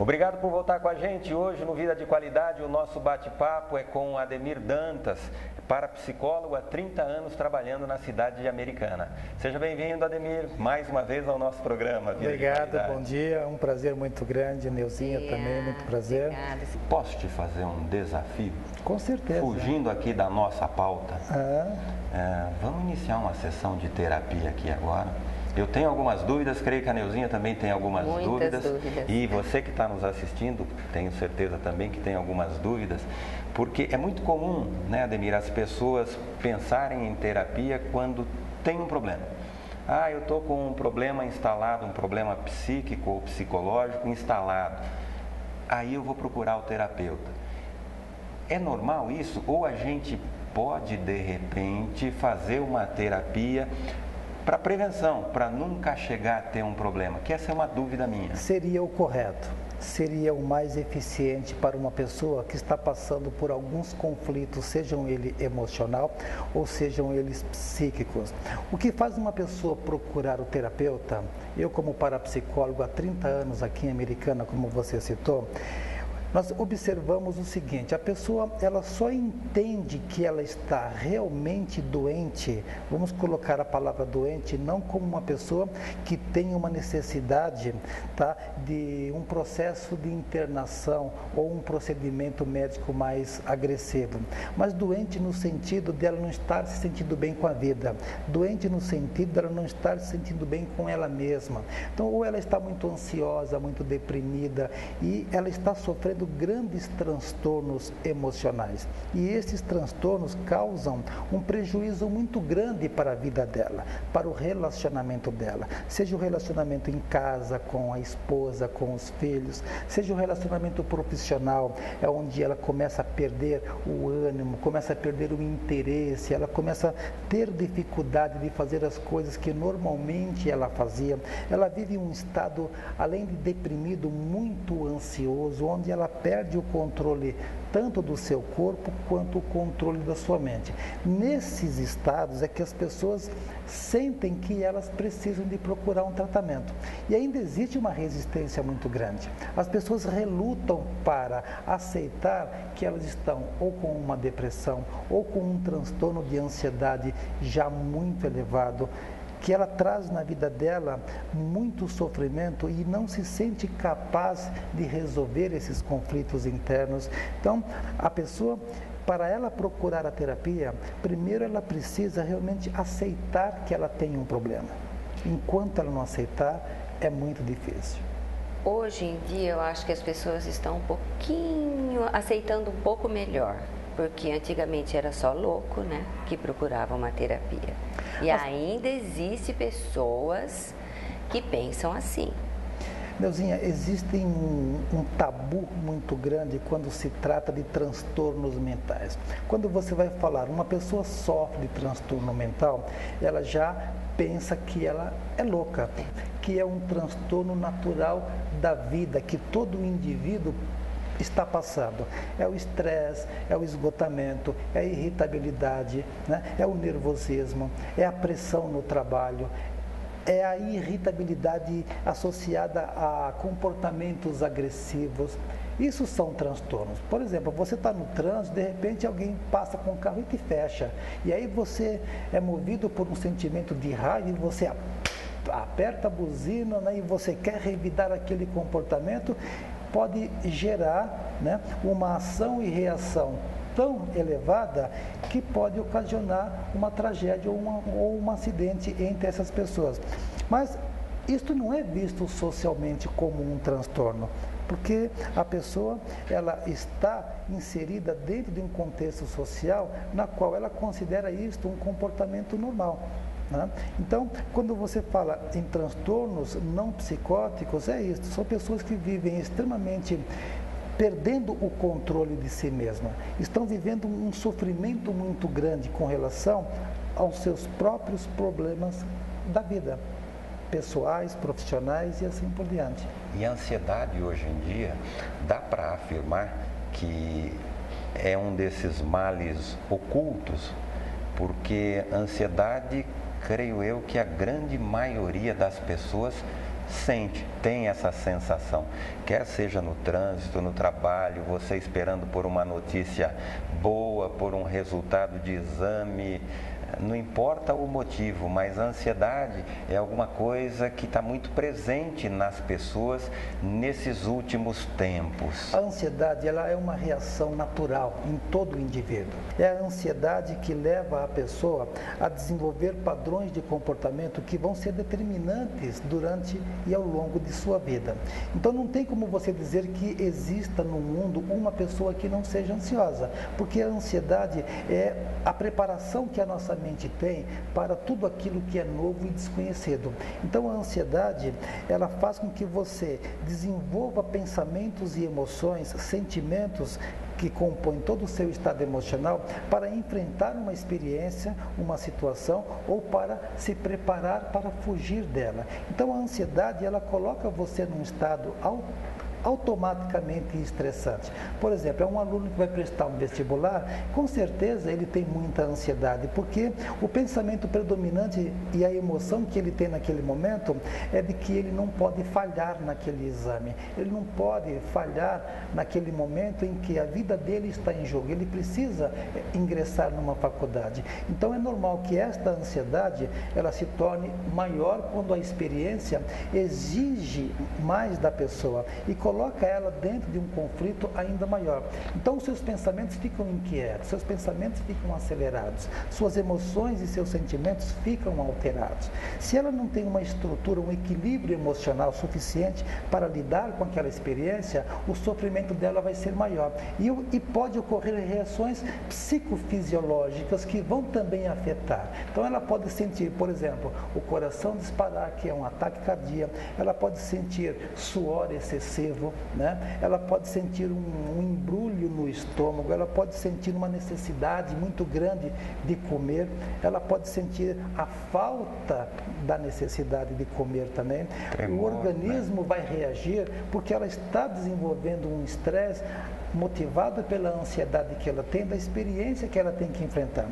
Obrigado por voltar com a gente. Hoje no Vida de Qualidade o nosso bate-papo é com Ademir Dantas, parapsicólogo há 30 anos trabalhando na cidade de Americana. Seja bem-vindo, Ademir, mais uma vez ao nosso programa. Vida Obrigado, bom dia, é um prazer muito grande, Neuzinha também, muito prazer. Obrigada. Posso te fazer um desafio? Com certeza. Fugindo aqui da nossa pauta, vamos iniciar uma sessão de terapia aqui agora. Eu tenho algumas dúvidas, creio que a Neuzinha também tem algumas Muitas dúvidas. dúvidas. E você que está nos assistindo, tenho certeza também que tem algumas dúvidas, porque é muito comum, né, Ademir, as pessoas pensarem em terapia quando tem um problema. Eu estou com um problema instalado, um problema psíquico ou psicológico instalado. Aí eu vou procurar o terapeuta. É normal isso? Ou a gente pode, de repente, fazer uma terapia para prevenção, para nunca chegar a ter um problema? Que essa é uma dúvida minha. Seria o correto, seria o mais eficiente para uma pessoa que está passando por alguns conflitos, sejam eles emocional ou sejam eles psíquicos. O que faz uma pessoa procurar o terapeuta, eu como parapsicólogo há 30 anos aqui em Americana, como você citou, nós observamos o seguinte: a pessoa ela só entende que ela está realmente doente, vamos colocar a palavra doente não como uma pessoa que tem uma necessidade, de um processo de internação ou um procedimento médico mais agressivo, mas doente no sentido dela não estar se sentindo bem com a vida, doente no sentido dela não estar se sentindo bem com ela mesma. Então, ou ela está muito ansiosa, muito deprimida e ela está sofrendo grandes transtornos emocionais. E esses transtornos causam um prejuízo muito grande para a vida dela, para o relacionamento dela. Seja o relacionamento em casa, com a esposa, com os filhos, seja o relacionamento profissional, é onde ela começa a perder o ânimo, começa a perder o interesse, ela começa a ter dificuldade de fazer as coisas que normalmente ela fazia. Ela vive um estado, além de deprimido, muito ansioso, onde ela perde o controle tanto do seu corpo quanto o controle da sua mente. Nesses estados é que as pessoas sentem que elas precisam de procurar um tratamento. E ainda existe uma resistência muito grande. As pessoas relutam para aceitar que elas estão ou com uma depressão ou com um transtorno de ansiedade já muito elevado, que ela traz na vida dela muito sofrimento e não se sente capaz de resolver esses conflitos internos. Então, a pessoa, para ela procurar a terapia, primeiro ela precisa realmente aceitar que ela tem um problema. Enquanto ela não aceitar, é muito difícil. Hoje em dia eu acho que as pessoas estão um pouquinho aceitando um pouco melhor, porque antigamente era só louco, né, que procurava uma terapia. E ainda existe pessoas que pensam assim. Neuzinha, existe um tabu muito grande quando se trata de transtornos mentais. Quando você vai falar, uma pessoa sofre de transtorno mental, ela já pensa que ela é louca, que é um transtorno natural da vida, que todo indivíduo está passando. É o estresse, é o esgotamento, é a irritabilidade, né? É o nervosismo, é a pressão no trabalho, é a irritabilidade associada a comportamentos agressivos. Isso são transtornos. Por exemplo, você está no trânsito, de repente alguém passa com o carro e te fecha. E aí você é movido por um sentimento de raiva e você aperta a buzina, né, e você quer revidar aquele comportamento. Pode gerar, né, uma ação e reação tão elevada que pode ocasionar uma tragédia ou um acidente entre essas pessoas. Mas isto não é visto socialmente como um transtorno, porque a pessoa ela está inserida dentro de um contexto social na qual ela considera isto um comportamento normal. Então, quando você fala em transtornos não psicóticos, é isso, são pessoas que vivem extremamente perdendo o controle de si mesma, estão vivendo um sofrimento muito grande com relação aos seus próprios problemas da vida, pessoais, profissionais e assim por diante. E a ansiedade hoje em dia, dá para afirmar que é um desses males ocultos, porque a ansiedade, creio eu, que a grande maioria das pessoas sente, tem essa sensação, quer seja no trânsito, no trabalho, você esperando por uma notícia boa, por um resultado de exame, não importa o motivo, mas a ansiedade é alguma coisa que está muito presente nas pessoas nesses últimos tempos. A ansiedade, ela é uma reação natural em todo o indivíduo. É a ansiedade que leva a pessoa a desenvolver padrões de comportamento que vão ser determinantes durante e ao longo de sua vida. Então não tem como você dizer que exista no mundo uma pessoa que não seja ansiosa, porque a ansiedade é a preparação que a nossa mente tem para tudo aquilo que é novo e desconhecido. Então a ansiedade, ela faz com que você desenvolva pensamentos e emoções, sentimentos que compõem todo o seu estado emocional para enfrentar uma experiência, uma situação ou para se preparar para fugir dela. Então a ansiedade, ela coloca você num estado automaticamente estressante. Por exemplo, é um aluno que vai prestar um vestibular, com certeza ele tem muita ansiedade, porque o pensamento predominante e a emoção que ele tem naquele momento é de que ele não pode falhar naquele exame, ele não pode falhar naquele momento em que a vida dele está em jogo, ele precisa ingressar numa faculdade. Então é normal que esta ansiedade, ela se torne maior quando a experiência exige mais da pessoa e coloca ela dentro de um conflito ainda maior. Então os seus pensamentos ficam inquietos, seus pensamentos ficam acelerados, suas emoções e seus sentimentos ficam alterados. Se ela não tem uma estrutura, um equilíbrio emocional suficiente para lidar com aquela experiência, o sofrimento dela vai ser maior. E pode ocorrer reações psicofisiológicas que vão também afetar. Então ela pode sentir, por exemplo, o coração disparar, que é um ataque cardíaco, ela pode sentir suor excessivo, né? Ela pode sentir um embrulho no estômago, ela pode sentir uma necessidade muito grande de comer, ela pode sentir a falta da necessidade de comer também. O organismo vai reagir porque ela está desenvolvendo um estresse motivado pela ansiedade que ela tem, da experiência que ela tem que enfrentar.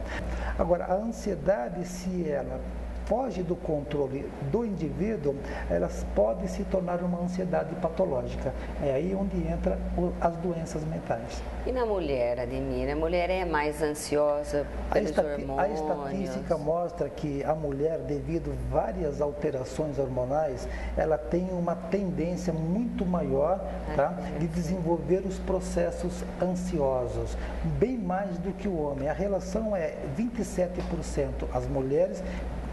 Agora, a ansiedade, se ela foge do controle do indivíduo, elas podem se tornar uma ansiedade patológica. É aí onde entra as doenças mentais. E na mulher, Ademir? A mulher é mais ansiosa pelos hormônios? A estatística mostra que a mulher, devido a várias alterações hormonais, ela tem uma tendência muito maior, tá, de desenvolver os processos ansiosos, bem mais do que o homem. A relação é 27% as mulheres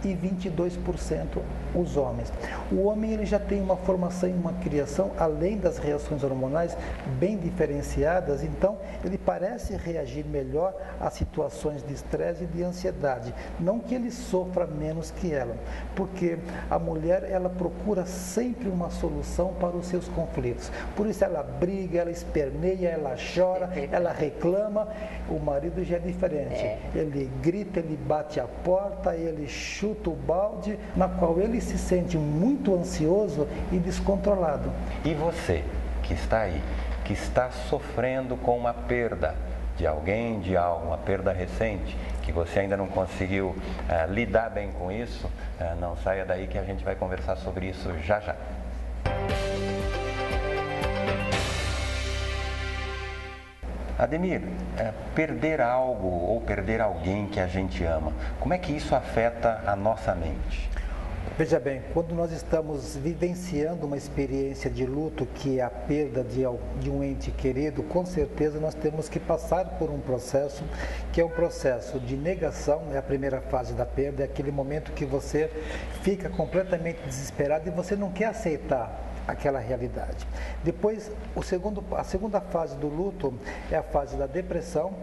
e 22% os homens. O homem, ele já tem uma formação e uma criação, além das reações hormonais, bem diferenciadas, então ele parece reagir melhor a situações de estresse e de ansiedade. Não que ele sofra menos que ela, porque a mulher, ela procura sempre uma solução para os seus conflitos. Por isso ela briga, ela esperneia, ela chora, ela reclama. O marido já é diferente. Ele grita, ele bate a porta, ele chuta o balde, na qual ele se sente muito ansioso e descontrolado. E você, que está aí, que está sofrendo com uma perda de alguém, de algo, uma perda recente, que você ainda não conseguiu lidar bem com isso, não saia daí que a gente vai conversar sobre isso já já. Ademir, perder algo ou perder alguém que a gente ama, como é que isso afeta a nossa mente? Veja bem, quando nós estamos vivenciando uma experiência de luto, que é a perda de um ente querido, com certeza nós temos que passar por um processo, que é um processo de negação, é a primeira fase da perda, é aquele momento que você fica completamente desesperado e você não quer aceitar aquela realidade. Depois, a segunda fase do luto é a fase da depressão,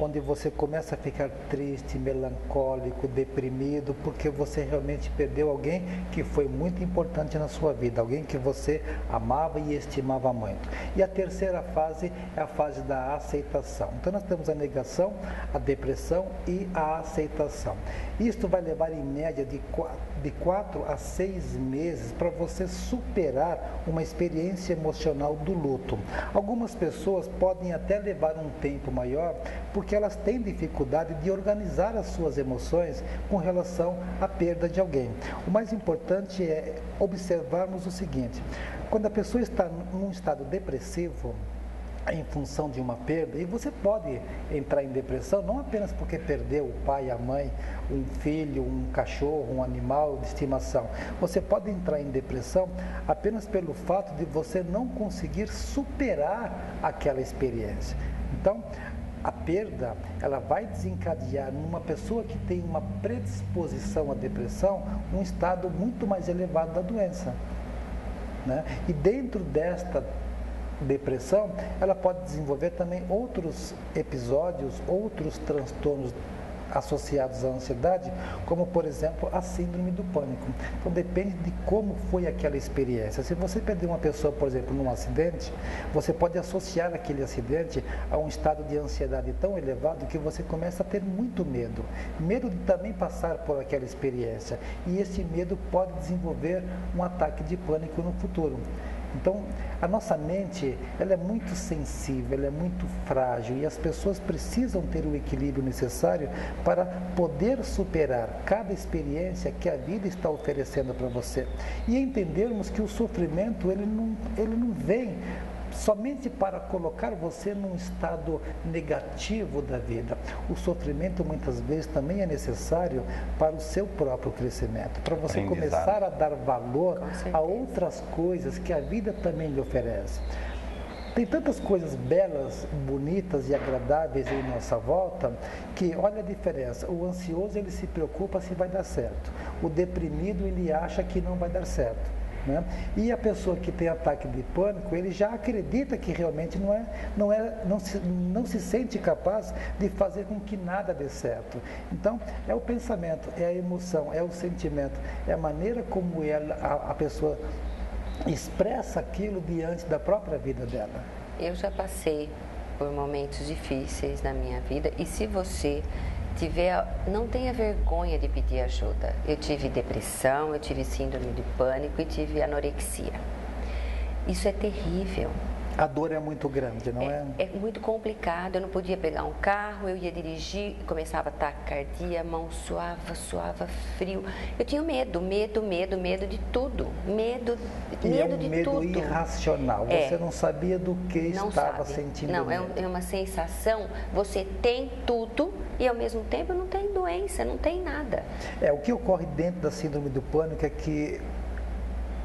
onde você começa a ficar triste, melancólico, deprimido, porque você realmente perdeu alguém que foi muito importante na sua vida, alguém que você amava e estimava muito. E a terceira fase é a fase da aceitação. Então nós temos a negação, a depressão e a aceitação. Isto vai levar em média de 4 a 6 meses para você superar uma experiência emocional do luto. Algumas pessoas podem até levar um tempo maior, porque porque elas têm dificuldade de organizar as suas emoções com relação à perda de alguém. O mais importante é observarmos o seguinte: quando a pessoa está num estado depressivo, em função de uma perda, e você pode entrar em depressão não apenas porque perdeu o pai, a mãe, um filho, um cachorro, um animal de estimação. Você pode entrar em depressão apenas pelo fato de você não conseguir superar aquela experiência. Então, a perda, ela vai desencadear numa pessoa que tem uma predisposição à depressão, um estado muito mais elevado da doença, né? E dentro desta depressão, ela pode desenvolver também outros episódios, outros transtornos associados à ansiedade, como por exemplo a síndrome do pânico. Então depende de como foi aquela experiência. Se você perdeu uma pessoa, por exemplo, num acidente, você pode associar aquele acidente a um estado de ansiedade tão elevado que você começa a ter muito medo. Medo de também passar por aquela experiência. E esse medo pode desenvolver um ataque de pânico no futuro. Então, a nossa mente, ela é muito sensível, ela é muito frágil e as pessoas precisam ter o equilíbrio necessário para poder superar cada experiência que a vida está oferecendo para você. E entendermos que o sofrimento, ele não vem somente para colocar você num estado negativo da vida. O sofrimento muitas vezes também é necessário para o seu próprio crescimento, para você começar a dar valor a outras coisas que a vida também lhe oferece. Tem tantas coisas belas, bonitas e agradáveis em nossa volta que, olha a diferença, o ansioso ele se preocupa se vai dar certo, o deprimido ele acha que não vai dar certo. Né? E a pessoa que tem ataque de pânico, ele já acredita que realmente não se sente capaz de fazer com que nada dê certo. Então, é o pensamento, é a emoção, é o sentimento, é a maneira como a pessoa expressa aquilo diante da própria vida dela. Eu já passei por momentos difíceis na minha vida e se você não tenha vergonha de pedir ajuda. Eu tive depressão, eu tive síndrome de pânico e tive anorexia. Isso é terrível. A dor é muito grande, não é? É muito complicado. Eu não podia pegar um carro, eu ia dirigir, começava a taquicardia, a mão suava frio. Eu tinha medo de tudo. Medo de medo tudo. Irracional. Você não sabia do que estava sentindo. Não, é uma sensação, você tem tudo e ao mesmo tempo não tem doença, não tem nada. O que ocorre dentro da síndrome do pânico é que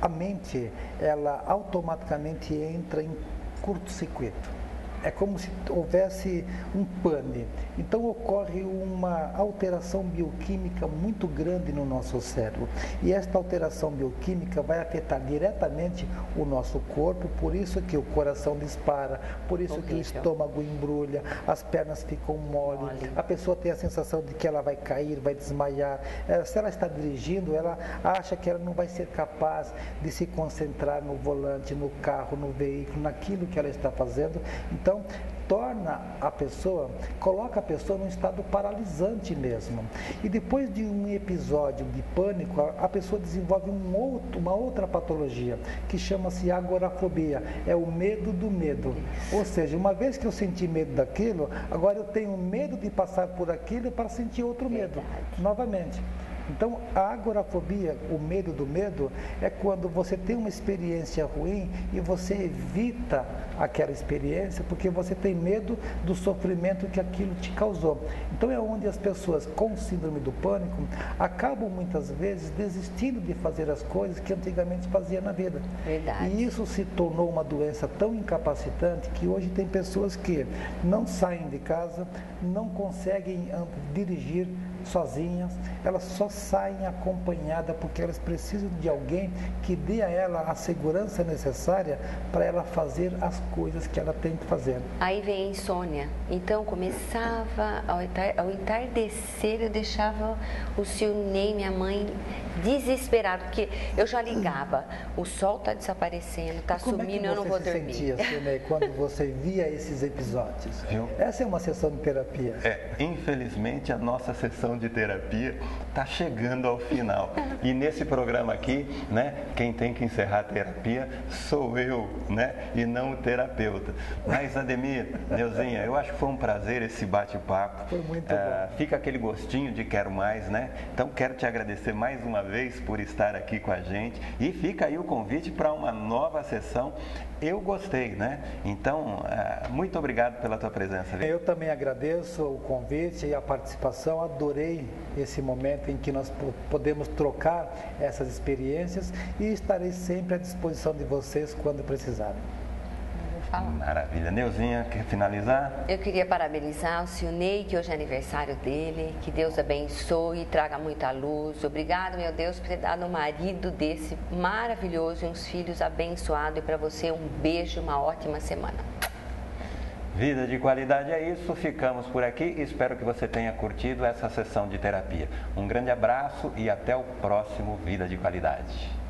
a mente, ela automaticamente entra em curto-circuito. É como se houvesse um pane. Então ocorre uma alteração bioquímica muito grande no nosso cérebro. E esta alteração bioquímica vai afetar diretamente o nosso corpo, por isso que o coração dispara, por isso que o estômago embrulha, as pernas ficam mole, a pessoa tem a sensação de que ela vai cair, vai desmaiar. Se ela está dirigindo, ela acha que ela não vai ser capaz de se concentrar no volante, no carro, no veículo, naquilo que ela está fazendo. Então, coloca a pessoa num estado paralisante mesmo. E depois de um episódio de pânico, a pessoa desenvolve uma outra patologia, que chama-se agorafobia, é o medo do medo. Ou seja, uma vez que eu senti medo daquilo, agora eu tenho medo de passar por aquilo para sentir outro medo, novamente. Então, a agorafobia, o medo do medo, é quando você tem uma experiência ruim e você evita aquela experiência porque você tem medo do sofrimento que aquilo te causou. Então, é onde as pessoas com síndrome do pânico acabam muitas vezes desistindo de fazer as coisas que antigamente fazia na vida. Verdade. E isso se tornou uma doença tão incapacitante que hoje tem pessoas que não saem de casa, não conseguem dirigir sozinhas, elas só saem acompanhadas porque elas precisam de alguém que dê a ela a segurança necessária para ela fazer as coisas que ela tem que fazer. Aí vem a insônia. Então começava ao entardecer, eu deixava o Silnei, minha mãe, desesperado, porque eu já ligava, o sol está desaparecendo, está sumindo, eu não vou dormir. Como é que você se sentia, Cirnei, quando você via esses episódios? Viu? Essa é uma sessão de terapia. Infelizmente a nossa sessão de terapia está chegando ao final. E nesse programa aqui, né, quem tem que encerrar a terapia sou eu, né, e não o terapeuta. Mas, Ademir, Neuzinha, eu acho que foi um prazer esse bate-papo. Foi muito bom. Fica aquele gostinho de quero mais, né? Então quero te agradecer mais uma vez por estar aqui com a gente. E fica aí o convite para uma nova sessão. Eu gostei, né? Então, muito obrigado pela tua presença. Eu também agradeço o convite e a participação. Adorei esse momento em que nós podemos trocar essas experiências e estarei sempre à disposição de vocês quando precisarem. Maravilha. Neuzinha, quer finalizar? Eu queria parabenizar o Cirnei, que hoje é aniversário dele. Que Deus abençoe e traga muita luz. Obrigado, meu Deus, por ter dado um marido desse maravilhoso e uns filhos abençoados. E para você, um beijo, uma ótima semana. Vida de qualidade é isso. Ficamos por aqui. Espero que você tenha curtido essa sessão de terapia. Um grande abraço e até o próximo Vida de Qualidade.